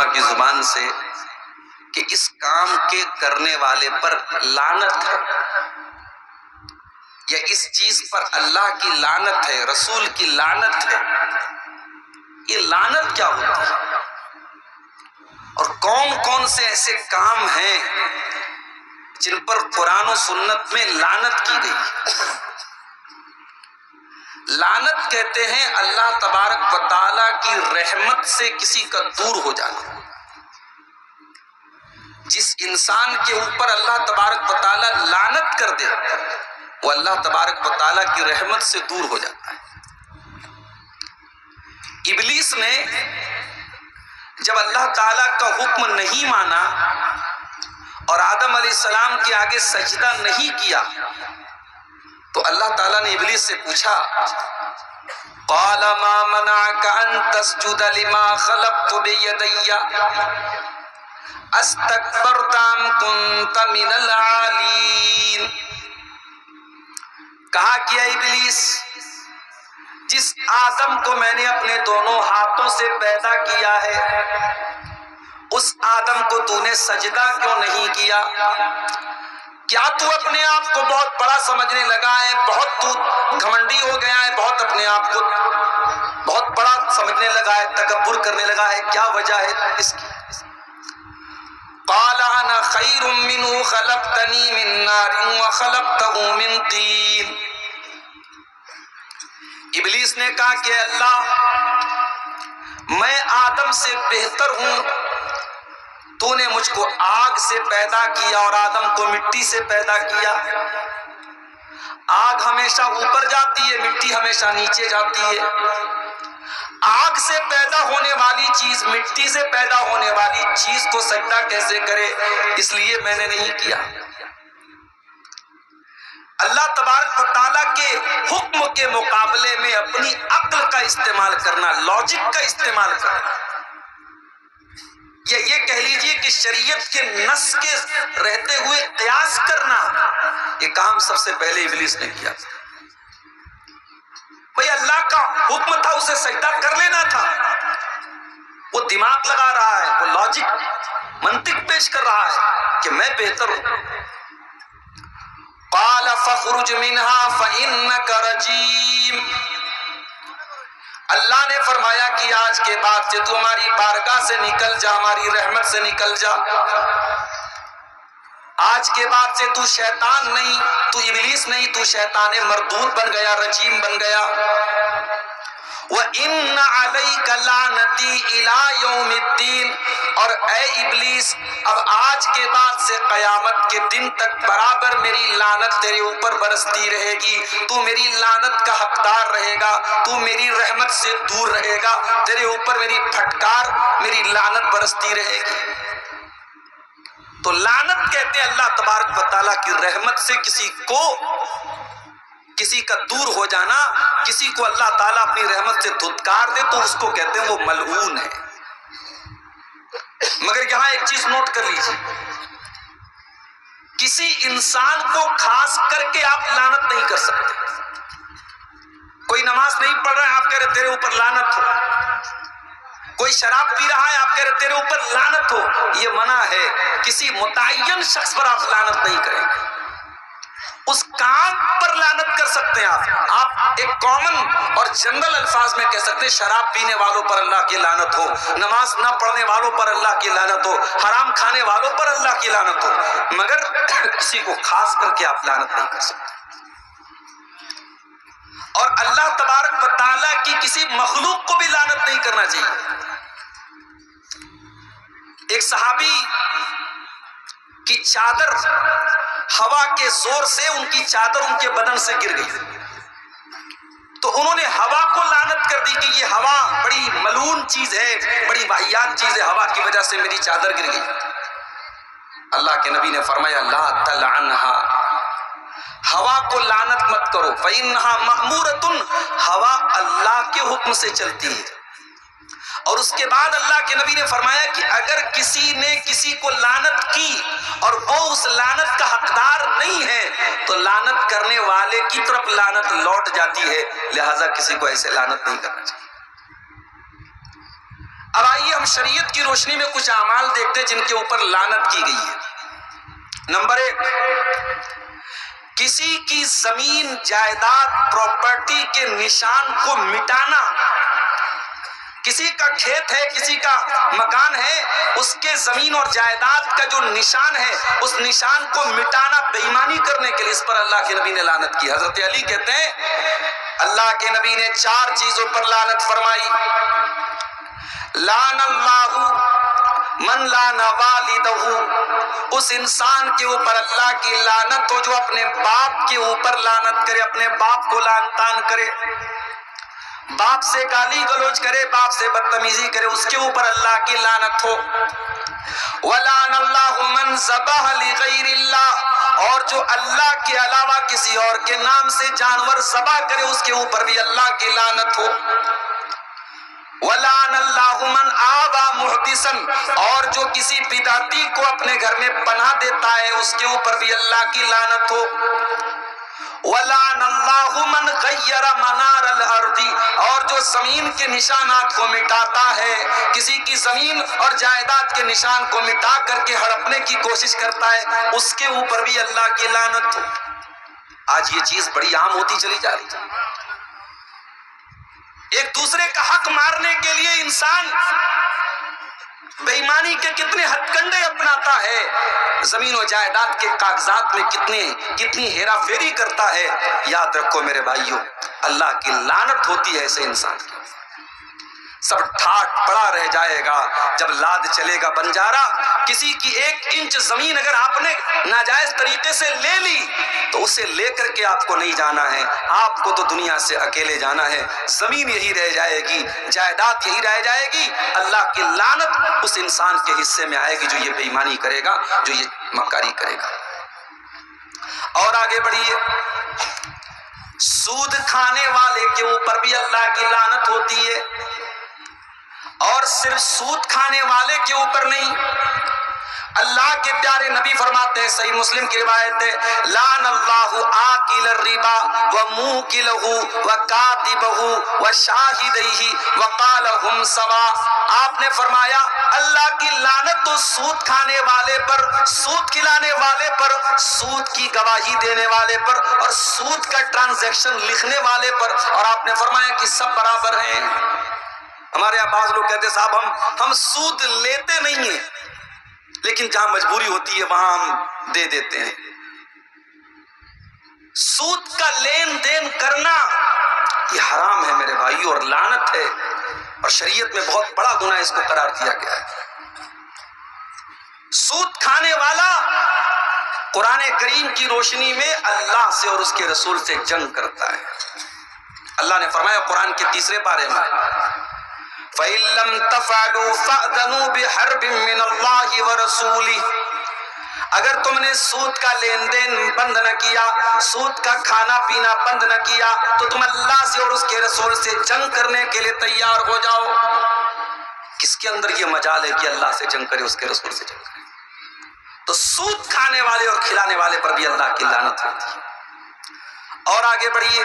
کی زبان سے کہ اس کام کے کرنے والے پر لعنت ہے، یا اس چیز پر اللہ کی لعنت ہے، رسول کی لعنت ہے۔ یہ لعنت کیا ہوتا ہے اور کون کون سے ایسے کام ہیں جن پر قرآن و سنت میں لعنت کی گئی ہے؟ لعنت کہتے ہیں اللہ تبارک و تعالیٰ کی رحمت سے کسی کا دور ہو جانا۔ جس انسان کے اوپر اللہ تبارک و تعالیٰ لعنت کر دے وہ اللہ تبارک و تعالیٰ کی رحمت سے دور ہو جاتا ہے۔ ابلیس نے جب اللہ تعالیٰ کا حکم نہیں مانا اور آدم علیہ السلام کے آگے سجدہ نہیں کیا تو اللہ تعالیٰ نے ابلیس سے پوچھا، قال ما منعك ان تسجد لما خلقت بيدي استكبرت ام كنت من العالين۔ کہا کہ اے ابلیس، جس آدم کو میں نے اپنے دونوں ہاتھوں سے پیدا کیا ہے اس آدم کو تو نے سجدہ کیوں نہیں کیا؟ کیا تو اپنے آپ کو بہت بڑا سمجھنے لگا ہے، بہت تو گھمنڈی ہو گیا ہے، بہت اپنے آپ کو بہت بڑا سمجھنے لگا ہے، تکبر کرنے لگا ہے؟ کیا وجہ ہے اس کی؟ قال انا خیر منه خلقتنی من نار وخلقته من طین۔ ابلیس نے کہا کہ اللہ، میں آدم سے بہتر ہوں، تو نے مجھ کو آگ سے پیدا کیا اور آدم کو مٹی سے پیدا کیا۔ آگ ہمیشہ اوپر جاتی ہے، مٹی ہمیشہ نیچے جاتی ہے۔ آگ سے پیدا ہونے والی چیز مٹی سے پیدا ہونے والی چیز کو سجدہ کیسے کرے؟ اس لیے میں نے نہیں کیا۔ اللہ تبارک و تعالیٰ کے حکم کے مقابلے میں اپنی عقل کا استعمال کرنا، لاجک کا استعمال کرنا، یا یہ کہہ لیجئے کہ شریعت کے نص کے رہتے ہوئے قیاس کرنا، یہ کام سب سے پہلے ابلیس نے کیا۔ بھئی اللہ کا حکم تھا، اسے سجدہ کر لینا تھا، وہ دماغ لگا رہا ہے، وہ لاجک منطق پیش کر رہا ہے کہ میں بہتر ہوں۔ قال فاخرج منها فإنك رجیم۔ اللہ نے فرمایا کہ آج کے بعد سے تو ہماری بارگاہ سے نکل جا، ہماری رحمت سے نکل جا۔ آج کے بعد سے تو شیطان نہیں، تو ابلیس نہیں، تو شیطان مردود بن گیا، رجیم بن گیا۔ وَإِنَّ عَلَيْكَ لَعْنَتِي إِلَىٰ يَوْمِ الدِّينِ، اور اے ابلیس، اب آج کے بعد سے قیامت کے دن تک برابر میری لعنت تیرے اوپر برستی رہے گی، تو میری لعنت کا حقدار رہے گا، تو میری رحمت سے دور رہے گا، تیرے اوپر میری پھٹکار، میری لعنت برستی رہے گی۔ تو لعنت کہتے ہیں اللہ تبارک و تعالیٰ کی رحمت سے کسی کا دور ہو جانا، کسی کو اللہ تعالیٰ اپنی رحمت سے دھتکار دے تو اس کو کہتے ہیں وہ ملعون ہے۔ مگر یہاں ایک چیز نوٹ کر لیجیے، کسی انسان کو خاص کر کے آپ لعنت نہیں کر سکتے۔ کوئی نماز نہیں پڑھ رہا ہے، آپ کہہ رہے تیرے اوپر لعنت ہو۔ کوئی شراب پی رہا ہے، آپ کہہ رہے تیرے اوپر لعنت ہو۔ یہ منع ہے، کسی متعین شخص پر آپ لعنت نہیں کریں گے۔ اس کام پر لعنت کر سکتے ہیں آپ ایک کامن اور جنرل الفاظ میں کہہ سکتے ہیں شراب پینے والوں پر اللہ کی لعنت ہو، نماز نہ پڑھنے والوں پر اللہ کی لعنت ہو، حرام کھانے والوں پر اللہ کی لعنت ہو، مگر کسی کو خاص کر کے آپ لعنت نہیں کر سکتے۔ اور اللہ تبارک و تعالیٰ کی کسی مخلوق کو بھی لعنت نہیں کرنا چاہیے۔ ایک صحابی کی چادر ہوا کے زور سے ان کی چادر ان کے بدن سے گر گئی، تو انہوں نے ہوا کو لعنت کر دی کہ یہ ہوا بڑی ملعون چیز ہے، بڑی واہیات چیز ہے، ہوا کی وجہ سے میری چادر گر گئی۔ اللہ کے نبی نے فرمایا لا تلعنها، ہوا کو لعنت مت کرو، فإنها مأمورۃ، ہوا اللہ کے حکم سے چلتی ہے۔ اور اس کے بعد اللہ کے نبی نے فرمایا کہ اگر کسی نے کسی کو لعنت کی اور وہ اس لعنت کا حقدار نہیں ہے تو لعنت کرنے والے کی طرف لعنت لوٹ جاتی ہے، لہٰذا کسی کو ایسے لعنت نہیں کرنا چاہیے۔ اب آئیے ہم شریعت کی روشنی میں کچھ اعمال دیکھتے جن کے اوپر لعنت کی گئی ہے۔ نمبر 1، کسی کی زمین جائیداد پراپرٹی کے نشان کو مٹانا۔ کسی کا کھیت ہے، کسی کا مکان ہے، اس کے زمین اور جائیداد کا جو نشان ہے اس نشان کو مٹانا بے ایمانی کرنے کے لیے، اس پر اللہ کے نبی نے لعنت کی۔ حضرت علی کہتے ہیں اللہ کے نبی نے 4 چیزوں پر لعنت فرمائی۔ لعن اللہ من لعن والدہ، اس انسان کے اوپر اللہ کی لعنت ہو جو اپنے باپ کے اوپر لعنت کرے، اپنے باپ کو لعن طعن کرے، باپ سے گالی گلوچ کرے، باپ سے بدتمیزی کرے، اس کے اوپر اللہ کی لعنت ہو۔ وَلَعَنَ اللَّهُ مَنْ ذَبَحَ لِغَيْرِ اللَّهِ، اور جو اللہ کے علاوہ کسی اور کے نام سے جانور ذبح کرے اس کے اوپر بھی اللہ کی لعنت ہو۔ وَلَعَنَ اللَّهُ مَنْ آوَى مُحْدِثًا، اور جو کسی بدعتی کو اپنے گھر میں پناہ دیتا ہے اس کے اوپر بھی اللہ کی لعنت ہو۔ وَلَعَنَ اللَّهُ مَنْ غَيَّرَ مَنَارَ الْأَرْضِ، اور جو زمین کے نشانات کو مٹاتا ہے، کسی کی زمین اور جائیداد کے نشان کو مٹا کر کے ہڑپنے کی کوشش کرتا ہے، اس کے اوپر بھی اللہ کی لعنت ہو۔ آج یہ چیز بڑی عام ہوتی چلی جا رہی ہے۔ ایک دوسرے کا حق مارنے کے لیے انسان بے ایمانی کے کتنے ہتھ کنڈے اپناتا ہے، زمین و جائیداد کے کاغذات میں کتنی ہیرا پھیری کرتا ہے۔ یاد رکھو میرے بھائیوں، اللہ کی لعنت ہوتی ہے ایسے انسان کی۔ سب ٹھاٹ پڑا رہ جائے گا جب لاد چلے گا بنجارا۔ کسی کی 1 انچ زمین اگر آپ نے ناجائز طریقے سے لے لی تو اسے لے کر کے آپ کو نہیں جانا ہے، آپ کو تو دنیا سے اکیلے جانا ہے۔ زمین یہی رہ جائے گی، جائیداد یہی رہ جائے گی، اللہ کی لعنت اس انسان کے حصے میں آئے گی جو یہ بے ایمانی کرے گا، جو یہ مکاری کرے گا۔ اور آگے بڑھیے، سود کھانے والے کے اوپر بھی اللہ کی لعنت ہوتی ہے، اور صرف سود کھانے والے کے اوپر نہیں، اللہ کے پیارے نبی فرماتے ہیں، صحیح مسلم کی روایت ہے، لعن اللہ آکل الربا وموکلہ وکاتبہ وشاہدیہ وقال ہم سوا۔ آپ نے فرمایا اللہ کی لعنت تو سود کھانے والے پر، سود کھلانے والے پر، سود کی گواہی دینے والے پر، اور سود کا ٹرانزیکشن لکھنے والے پر، اور آپ نے فرمایا کہ سب برابر ہیں۔ ہمارے یہاں بعض لوگ کہتے ہیں صاحب ہم سود لیتے نہیں ہیں، لیکن جہاں مجبوری ہوتی ہے وہاں ہم دے دیتے ہیں۔ سود کا لین دین کرنا یہ حرام ہے میرے بھائی، اور لعنت ہے، اور شریعت میں بہت بڑا گناہ اس کو قرار دیا گیا ہے۔ سود کھانے والا قرآن کریم کی روشنی میں اللہ سے اور اس کے رسول سے جنگ کرتا ہے۔ اللہ نے فرمایا قرآن کے 3 پارے میں، فَإِن لَّمْ تَفْعَلُوا فَأْذَنُوا بِحَرْبٍ مِّنَ اللَّهِ وَرَسُولِهِ، اگر تم نے سود کا لین دین بند نہ کیا، سود کا کھانا پینا بند نہ کیا، تو تم اللہ سے اور اس کے رسول سے جنگ کرنے کے لیے تیار ہو جاؤ۔ کس کے اندر یہ مجال ہے کہ اللہ سے جنگ کرے، اس کے رسول سے جنگ کرے؟ تو سود کھانے والے اور کھلانے والے پر بھی اللہ کی لعنت ہوتی ہے۔ اور آگے بڑھیے،